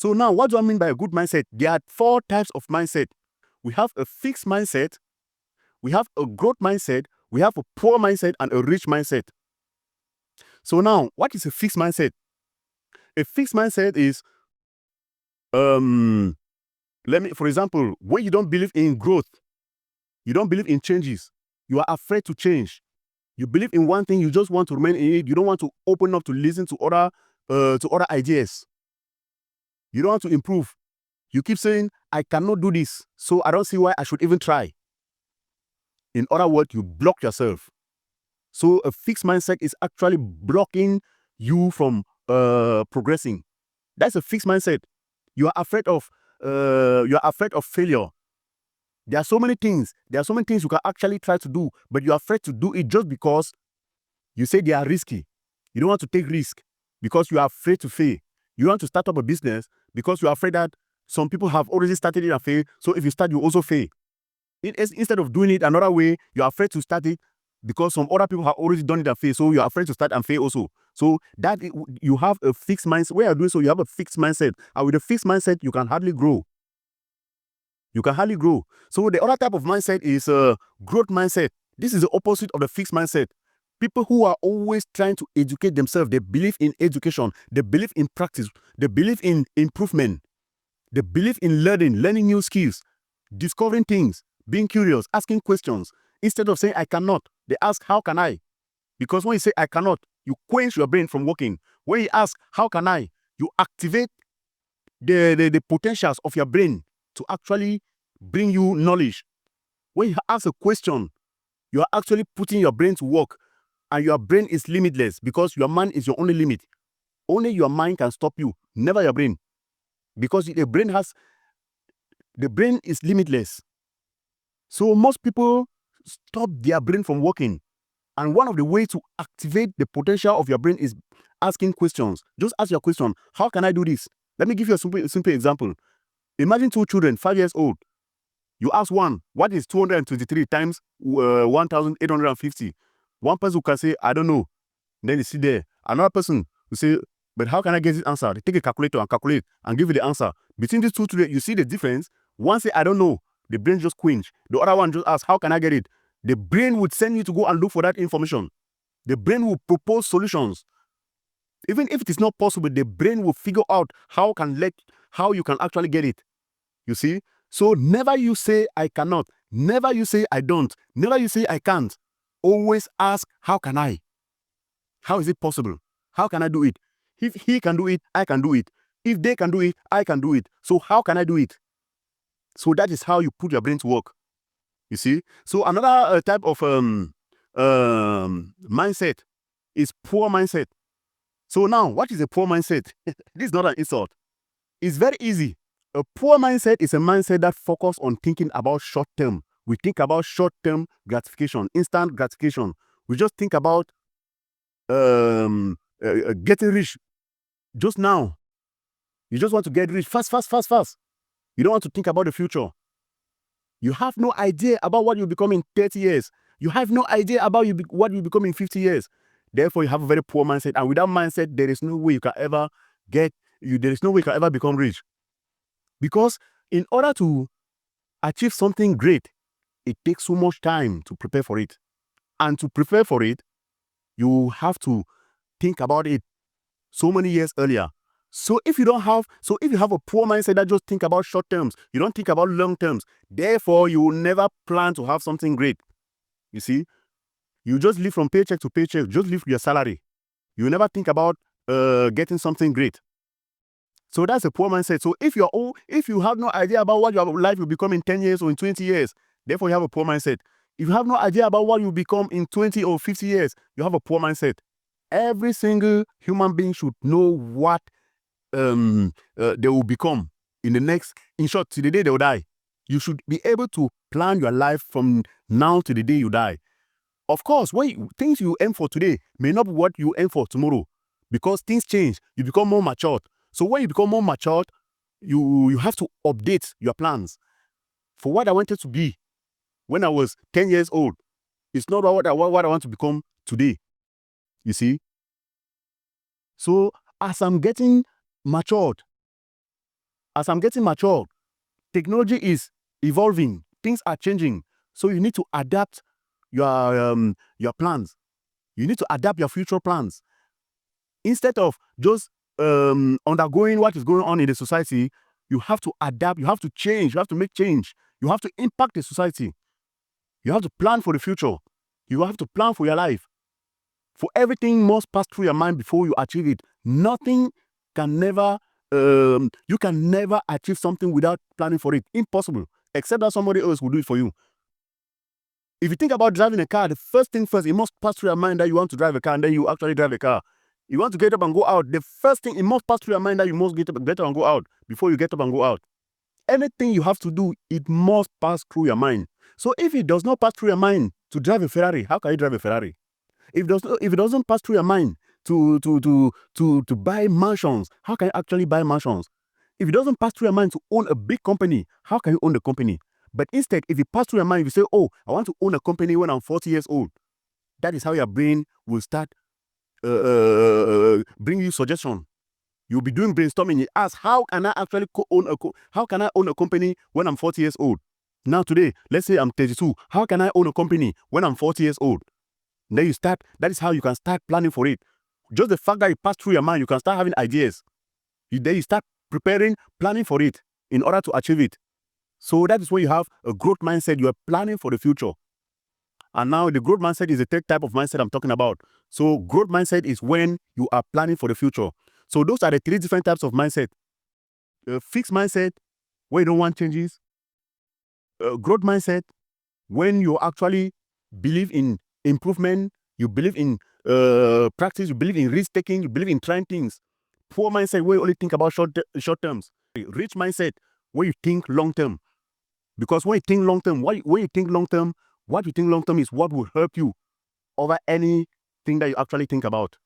So now, what do I mean by a good mindset? There are 4 types of mindset. We have a fixed mindset, we have a growth mindset, we have a poor mindset, and a rich mindset. So now, what is a fixed mindset? A fixed mindset is, for example, when you don't believe in growth, you don't believe in changes, you are afraid to change. You believe in one thing, you just want to remain in it. You don't want to open up to listen to other ideas. You don't want to improve. You keep saying, I cannot do this, so I don't see why I should even try. In other words, you block yourself. So a fixed mindset is actually blocking you from progressing. That's a fixed mindset. You are afraid of failure. There are so many things you can actually try to do, but you're afraid to do it just because you say they are risky. You don't want to take risk because you are afraid to fail. You want to start up a business because you are afraid that some people have already started it and failed. So if you start, you also fail. Instead of doing it another way, you're afraid to start it because some other people have already done it and failed. So you're afraid to start and fail also. So that you have a fixed mindset. When you're doing so, you have a fixed mindset. And with a fixed mindset, you can hardly grow. You can hardly grow. So the other type of mindset is a growth mindset. This is the opposite of the fixed mindset. People who are always trying to educate themselves, they believe in education, they believe in practice, they believe in improvement, they believe in learning new skills, discovering things, being curious, asking questions. Instead of saying, I cannot, they ask, how can I? Because when you say, I cannot, you quench your brain from working. When you ask, how can I? You activate the potentials of your brain to actually bring you knowledge. When you ask a question, you are actually putting your brain to work, and your brain is limitless because your mind is your only limit. Only your mind can stop you, never your brain. Because the brain is limitless. So most people stop their brain from working. And one of the ways to activate the potential of your brain is asking questions. Just ask your question, how can I do this? Let me give you a simple example. Imagine 2 children, 5 years old. You ask one, what is 223 times 1,850? One person can say, I don't know. Then you sit there. Another person will say, but how can I get this answer? They take a calculator and calculate and give you the answer. Between these two children, you see the difference. One say, I don't know. The brain just quench. The other one just asks, how can I get it? The brain would send you to go and look for that information. The brain will propose solutions. Even if it is not possible, the brain will figure out how you can actually get it. You see? So never you say, I cannot. Never you say, I don't. Never you say, I can't. Always ask, how can I? How is it possible? How can I do it? If he can do it, I can do it. If they can do it, I can do it. So how can I do it? So that is how you put your brain to work. You see? So another type of mindset is poor mindset. So now, what is a poor mindset? This is not an insult. It's very easy. A poor mindset is a mindset that focuses on thinking about short term. We think about short-term gratification, instant gratification. We just think about getting rich just now. You just want to get rich fast. You don't want to think about the future. You have no idea about what you'll become in 30 years. You have no idea about what you'll become in 50 years. Therefore, you have a very poor mindset. And with that mindset, there is no way you can ever become rich. Because in order to achieve something great, it takes so much time to prepare for it. And to prepare for it, you have to think about it so many years earlier. So if you have a poor mindset that just think about short terms, you don't think about long terms, therefore you will never plan to have something great. You see, you just live from paycheck to paycheck, just live your salary. You never think about getting something great. So that's a poor mindset. So if you have no idea about what your life will become in 10 years or in 20 years, therefore you have a poor mindset. If you have no idea about what you'll become in 20 or 50 years, you have a poor mindset. Every single human being should know what they will become in short, to the day they will die. You should be able to plan your life from now to the day you die. Of course, things you aim for today may not be what you aim for tomorrow, because things change. You become more matured. So when you become more matured, you have to update your plans. For what I wanted to be when I was 10 years old, it's not what I want to become today. You see? So as I'm getting matured, As I'm getting mature, technology is evolving. Things are changing. So you need to adapt your plans. You need to adapt your future plans. Instead of just undergoing what is going on in the society, you have to adapt, you have to change, you have to make change, you have to impact the society. You have to plan for the future. You have to plan for your life. For everything must pass through your mind before you achieve it. Nothing can never, you can never achieve something without planning for it. Impossible. Except that somebody else will do it for you. If you think about driving a car, the first thing first, it must pass through your mind that you want to drive a car, and then you actually drive a car. You want to get up and go out, the first thing, it must pass through your mind that you must get up and go out before you get up and go out. Anything you have to do, it must pass through your mind. So if it does not pass through your mind to drive a Ferrari, how can you drive a Ferrari? If it doesn't pass through your mind to buy mansions, how can you actually buy mansions? If it doesn't pass through your mind to own a big company, how can you own the company? But instead, if it passes through your mind, if you say, oh, I want to own a company when I'm 40 years old, that is how your brain will start bring you suggestion. You'll be doing brainstorming. You ask, how can I actually how can I own a company when I'm 40 years old? Now today, let's say I'm 32. How can I own a company when I'm 40 years old? Then you start, that is how you can start planning for it. Just the fact that it passed through your mind, you can start having ideas. Then you start preparing, planning for it in order to achieve it. So that is when you have a growth mindset. You are planning for the future. And now the growth mindset is the third type of mindset I'm talking about. So growth mindset is when you are planning for the future. So those are the three different types of mindset. Fixed mindset, where you don't want changes. Growth mindset, when you actually believe in improvement, you believe in practice, you believe in risk taking, you believe in trying things. Poor mindset, where you only think about short terms. Rich mindset, where you think long term. Because when you think long term, what you think long term is what will help you over anything that you actually think about.